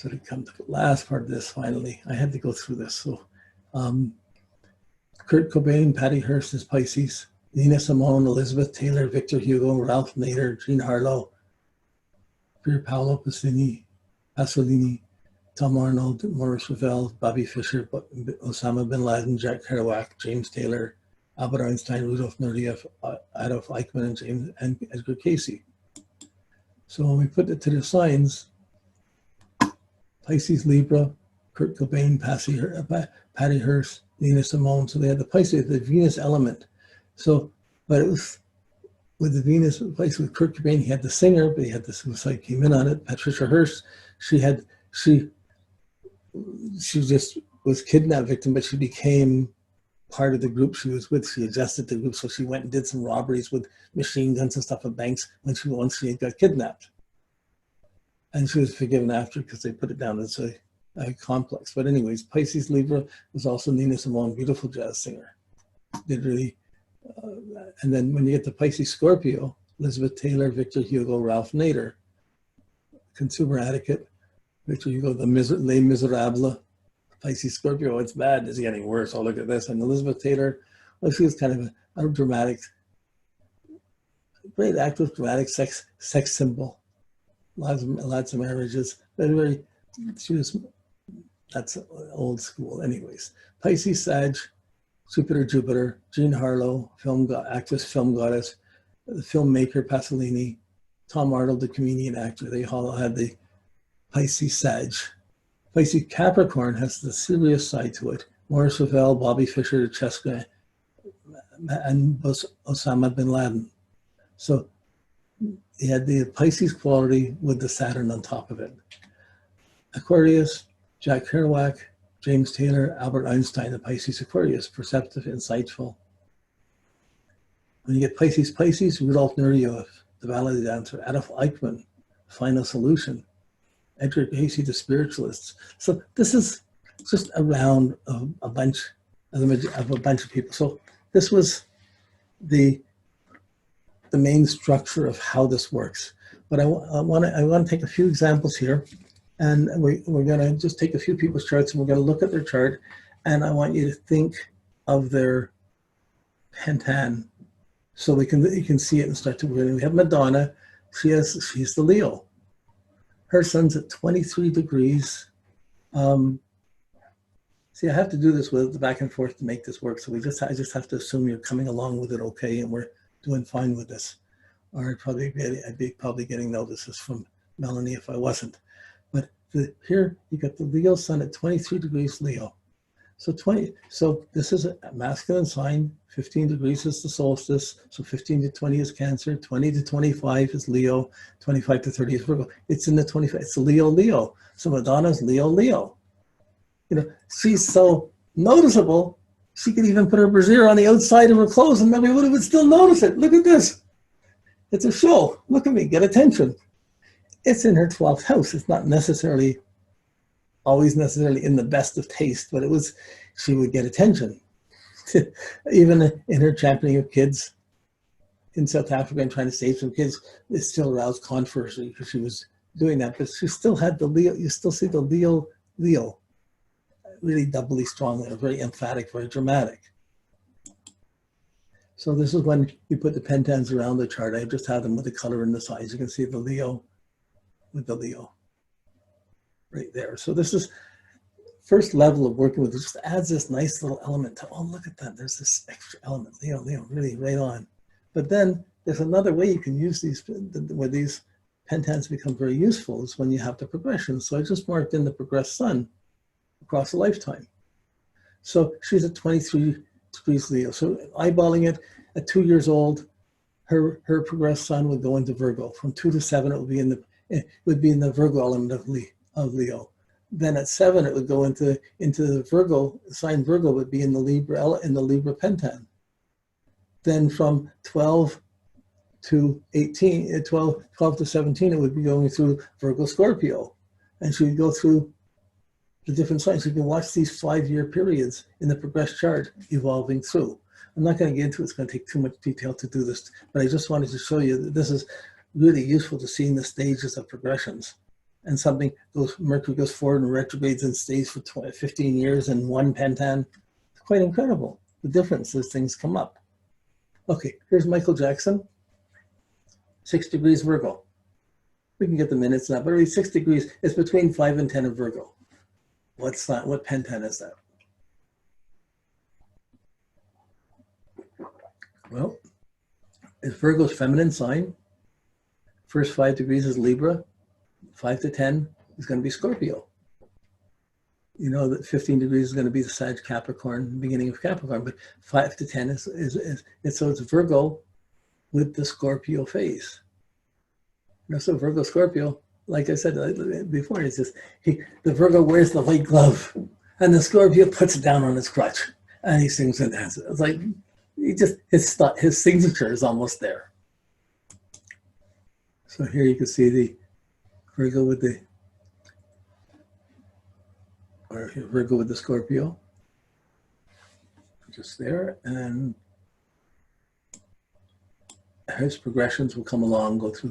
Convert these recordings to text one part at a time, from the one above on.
So to come to the last part of this, finally, I had to go through this. So Kurt Cobain, Patty Hearst is Pisces, Nina Simone, Elizabeth Taylor, Victor Hugo, Ralph Nader, Jean Harlow, Pier Paolo Pasolini, Tom Arnold, Maurice Ravel, Bobby Fischer, Osama bin Laden, Jack Kerouac, James Taylor, Albert Einstein, Rudolf Nureyev, Adolf Eichmann, and Edgar Cayce. So when we put it to the signs, Pisces, Libra, Kurt Cobain, Patty Hearst, Nina Simone. So they had the Pisces, the Venus element. So, but it was with the Venus place with Kurt Cobain, he had the singer, but he had the suicide came in on it. Patricia Hearst, she just was kidnapped victim, but she became part of the group she was with. She adjusted the group, so she went and did some robberies with machine guns and stuff at banks once she got kidnapped. And she was forgiven after because they put it down as a complex. But anyways, Pisces Libra was also Nina Simone, beautiful jazz singer. Did really, and then when you get to Pisces Scorpio, Elizabeth Taylor, Victor Hugo, Ralph Nader, consumer etiquette, Victor Hugo, Les Miserables, Pisces Scorpio, it's bad, it's getting worse. Oh, look at this. And Elizabeth Taylor, well, she was kind of a dramatic, great actress, dramatic sex symbol. Lots of marriages. Very, that's old school. Anyways, Pisces, Sag, Jupiter, Jupiter, Jean Harlow, actress, film goddess, the filmmaker Pasolini, Tom Arnold, the comedian actor. They all had the Pisces, Sag. Pisces Capricorn has the serious side to it. Maurice Ravel, Bobby Fischer, the chess guy, and Osama bin Laden. So he had the Pisces quality with the Saturn on top of it. Aquarius, Jack Kerouac, James Taylor, Albert Einstein, the Pisces Aquarius, perceptive, insightful. When you get Pisces, Rudolf Nureyev, the ballet dancer, Adolf Eichmann, Final Solution, Edgar Cayce, the spiritualists. So this is just around a bunch of people. So this was the main structure of how this works. But I want to take a few examples here, and we're going to just take a few people's charts, and we're going to look at their chart, and I want you to think of their Pentan, so you can see it and start to. We have Madonna. She's the Leo. Her sun's at 23 degrees. See, I have to do this with the back and forth to make this work. So I just have to assume you're coming along with it okay, and we're doing fine with this. Or I'd be probably getting notices from Melanie if I wasn't. But here you got the Leo sun at 23 degrees Leo. So this is a masculine sign. 15 degrees is the solstice. So 15 to 20 is Cancer. 20 to 25 is Leo. 25 to 30 is Virgo. It's in the 25. It's Leo. So Madonna's Leo. You know, she's so noticeable. She could even put her brassiere on the outside of her clothes and nobody would still notice it. Look at this. It's a show. Look at me. Get attention. It's in her 12th house. It's not always necessarily in the best of taste, but she would get attention. Even in her championing of kids in South Africa and trying to save some kids, it still aroused controversy because she was doing that. But she still had the Leo. You still see the Leo, really doubly strong, very emphatic, very dramatic. So this is when you put the Pentans around the chart. I just have them with the color and the size. You can see the Leo with the Leo right there. So this is first level of working with it. Just adds this nice little element to, oh, look at that. There's this extra element, Leo, really right on. But then there's another way you can use these, where these Pentans become very useful, is when you have the progression. So I just marked in the progressed sun across a lifetime. So she's at 23 degrees Leo. So eyeballing it, at 2 years old, her progressed sun would go into Virgo. From 2 to 7, it would be in the Virgo element of Leo. Then at 7, it would go into the Virgo sign. Virgo would be in the Libra Pentan. Then from 12 to 18, 12 to 17, it would be going through Virgo Scorpio, and she would go through the different signs. You can watch these 5-year periods in the progressed chart evolving through. I'm not going to get into it. It's going to take too much detail to do this, but I just wanted to show you that this is really useful to seeing the stages of progressions. and something goes, Mercury goes forward and retrogrades and stays for 15 years in one Pentan. It's quite incredible, the difference as things come up. Okay, here's Michael Jackson, 6 degrees Virgo. We can get the minutes now, but really 6 degrees is between 5 and 10 of Virgo. What's that? What Pentan is that? Well, it's Virgo's feminine sign. First 5 degrees is Libra. 5 to 10 is going to be Scorpio. You know that 15 degrees is going to be the Sag Capricorn, beginning of Capricorn, but 5 to 10 so it's Virgo with the Scorpio phase. You know, so Virgo Scorpio, like I said before, it's just the Virgo wears the white glove, and the Scorpio puts it down on his crutch, and he sings and dances. It's like his signature is almost there. So here you can see the Virgo with the Scorpio, just there, and his progressions will come along, goes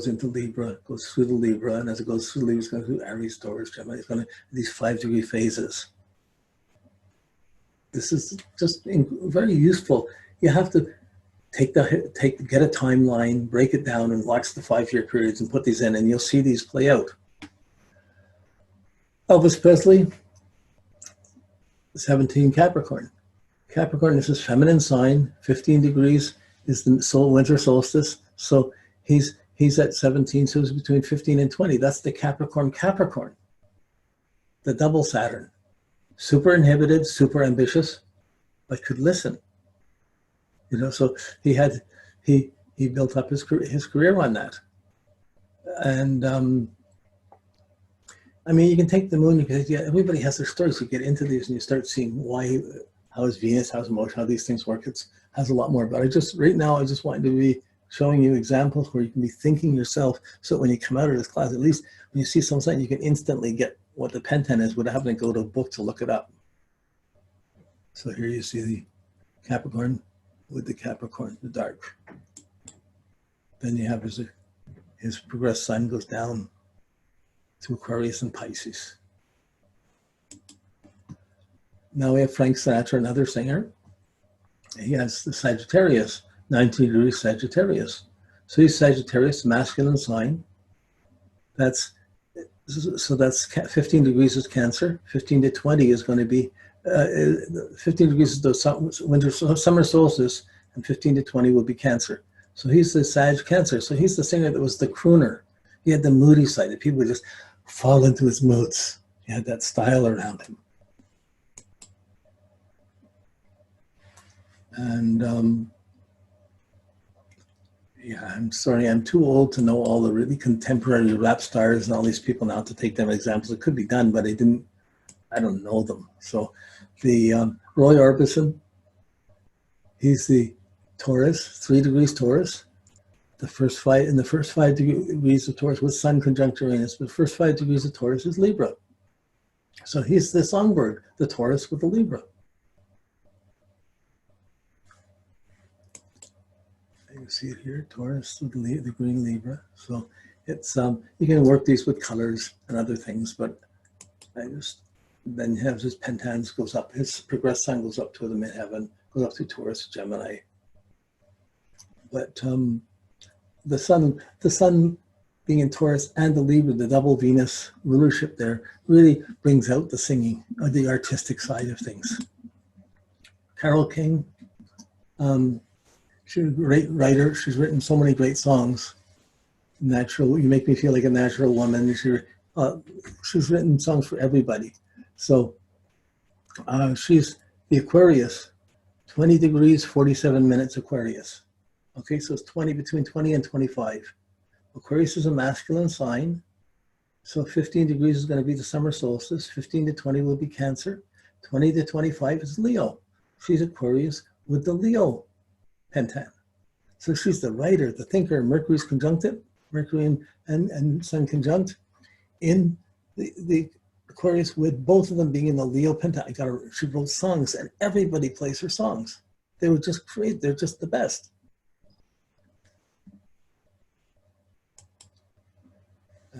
into Libra, goes through the Libra, and as it goes through Libra, it's going through Aries, Taurus, Gemini. It's going to these 5-degree phases. This is just very useful. You have to get a timeline, break it down, and watch the 5-year periods and put these in, and you'll see these play out. Elvis Presley, 17 Capricorn. Capricorn is his feminine sign. 15 degrees is the winter solstice. So he's at 17, so it's between 15 and 20. That's the Capricorn, the double Saturn. Super inhibited, super ambitious, but could listen. You know, so he built up his career on that. And I mean, you can take the moon, because everybody has their stories. You get into these and you start seeing how is Venus, how's motion, how these things work. It has a lot more. But right now, I just wanted to be showing you examples where you can be thinking yourself, so that when you come out of this class, at least when you see something, you can instantly get what the Pentan is without having to go to a book to look it up. So here you see the Capricorn with the Capricorn, the dark. Then you have his progressed sun goes down to Aquarius and Pisces. Now we have Frank Sinatra, another singer. He has the Sagittarius, 19 degrees Sagittarius. So he's Sagittarius, masculine sign. That's 15 degrees is Cancer. 15 to 20 is going to be 15 degrees is the summer solstice, and 15 to 20 will be Cancer. So he's the Sag Cancer. So he's the singer that was the crooner. He had the moody side that people would just fall into his moods. He had that style around him. And yeah, I'm sorry, I'm too old to know all the really contemporary rap stars and all these people now to take them as examples. It could be done, but I don't know them. So the Roy Orbison, he's the Taurus, 3 degrees Taurus. In the first 5 degrees of Taurus with Sun conjunct Uranus, the first 5 degrees of Taurus is Libra. So he's the songbird, the Taurus with the Libra. You see it here, Taurus with the green Libra. So it's you can work these with colors and other things, but then you have his Pentans goes up, his progressed sun goes up to the midheaven, goes up to Taurus, Gemini. But the sun being in Taurus and the Libra, the double Venus rulership there, really brings out the singing or the artistic side of things. Carole King, she's a great writer. She's written so many great songs. Natural, You Make Me Feel Like a Natural Woman. She's written songs for everybody. So she's the Aquarius, 20 degrees, 47 minutes Aquarius. Okay, so it's between 20 and 25. Aquarius is a masculine sign. So 15 degrees is going to be the summer solstice. 15 to 20 will be Cancer. 20 to 25 is Leo. She's Aquarius with the Leo Pentan. So she's the writer, the thinker. Mercury's conjuncted, Mercury and Sun conjunct in the Aquarius, with both of them being in the Leo Pentan. She wrote songs, and everybody plays her songs. They were just great. They're just the best.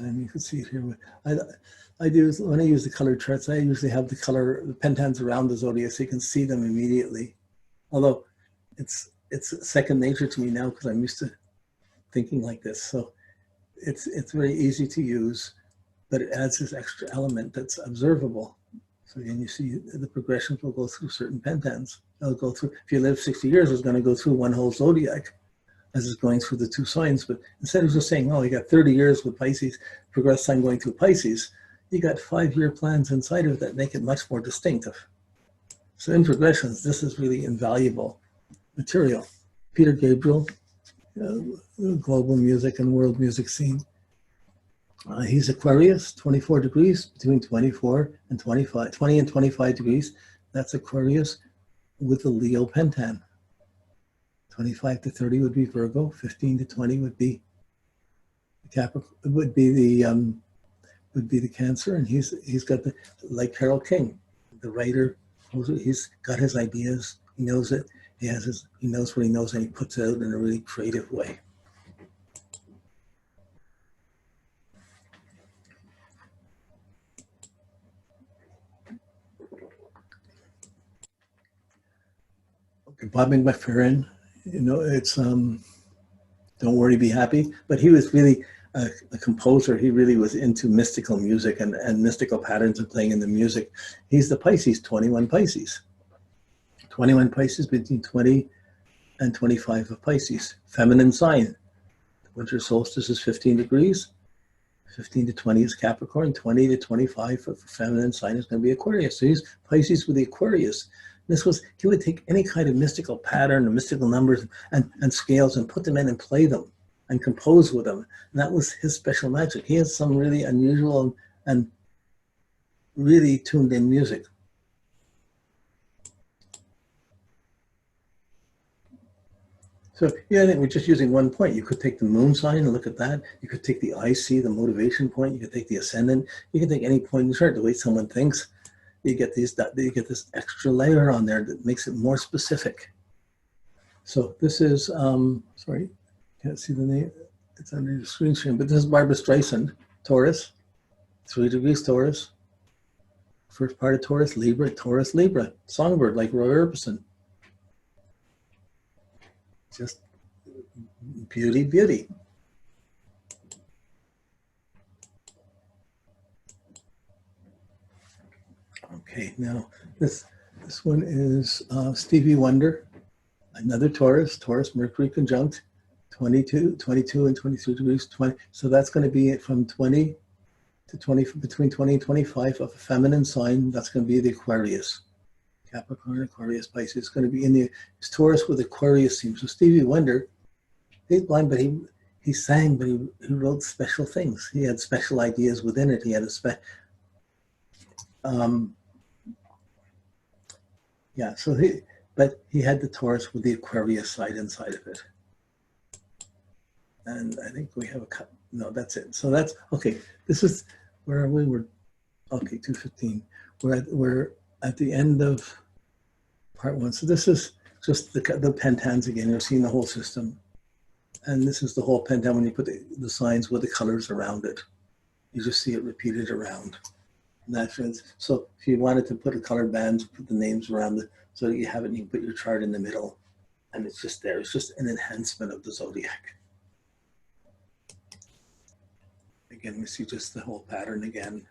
And you can see it here. I do, when I use the color charts, I usually have the pentans around the zodiac so you can see them immediately. Although it's second nature to me now because I'm used to thinking like this. So it's very easy to use, but it adds this extra element that's observable. So again, you see the progressions will go through certain pentans. It'll go through, if you live 60 years, it's going to go through one whole zodiac as it's going through the two signs. But instead of just saying, oh, you got 30 years with Pisces, progressed sign going through Pisces, you got 5-year plans inside of that make it much more distinctive. So in progressions, this is really invaluable material. Peter Gabriel, global music and world music scene. He's Aquarius, 24 degrees, between 24 and 25, 20 and 25 degrees. That's Aquarius with the Leo pentan. 25 to 30 would be Virgo, 15 to 20 would be Capricorn, would be the Cancer, and he's got the, like Carole King, the writer, he's got his ideas, he knows it, he knows what he knows, and he puts it out in a really creative way. Okay, Bob McFerrin, it's Don't Worry, Be Happy, but he was really a composer. He really was into mystical music and mystical patterns of playing in the music. He's the Pisces, 21 Pisces. 21 Pisces between 20 and 25 of Pisces. Feminine sign. The winter solstice is 15 degrees. 15 to 20 is Capricorn. 20 to 25 for feminine sign is going to be Aquarius. So he's Pisces with the Aquarius. He would take any kind of mystical pattern or mystical numbers and scales and put them in and play them and compose with them. And that was his special magic. He has some really unusual and really tuned in music. So yeah, I think we're just using one point. You could take the moon sign and look at that. You could take the IC, the motivation point. You could take the ascendant. You can take any point in the chart, the way someone thinks. You get this extra layer on there that makes it more specific. So this is, sorry, can't see the name. It's under the screen share, but this is Barbara Streisand, Taurus, 3 degrees Taurus. First part of Taurus, Libra, Taurus, Libra. Songbird like Roy Orbison. Just beauty, beauty. Okay, now this one is Stevie Wonder, another Taurus, Mercury conjunct, 22 and 23 degrees, 20. So that's going to be from 20 to 20, between 20 and 25 of a feminine sign. That's going to be the Aquarius. Capricorn, Aquarius, Pisces. It's going to be in the Taurus with Aquarius theme. So Stevie Wonder, he's blind, but he sang, but he wrote special things. He had special ideas within it. He had a yeah, so he had the Taurus with the Aquarius side inside of it. And I think we have no, that's it. So that's, okay, this is, where are we? We're, okay, 2:15. We're at the end of part 1. So this is just the pentans again. You're seeing the whole system. And this is the whole pentan when you put the signs with the colors around it. You just see it repeated around. So if you wanted to put a colored band, put the names around it so that you have it and you can put your chart in the middle. And it's just there. It's just an enhancement of the zodiac. Again, we see just the whole pattern again.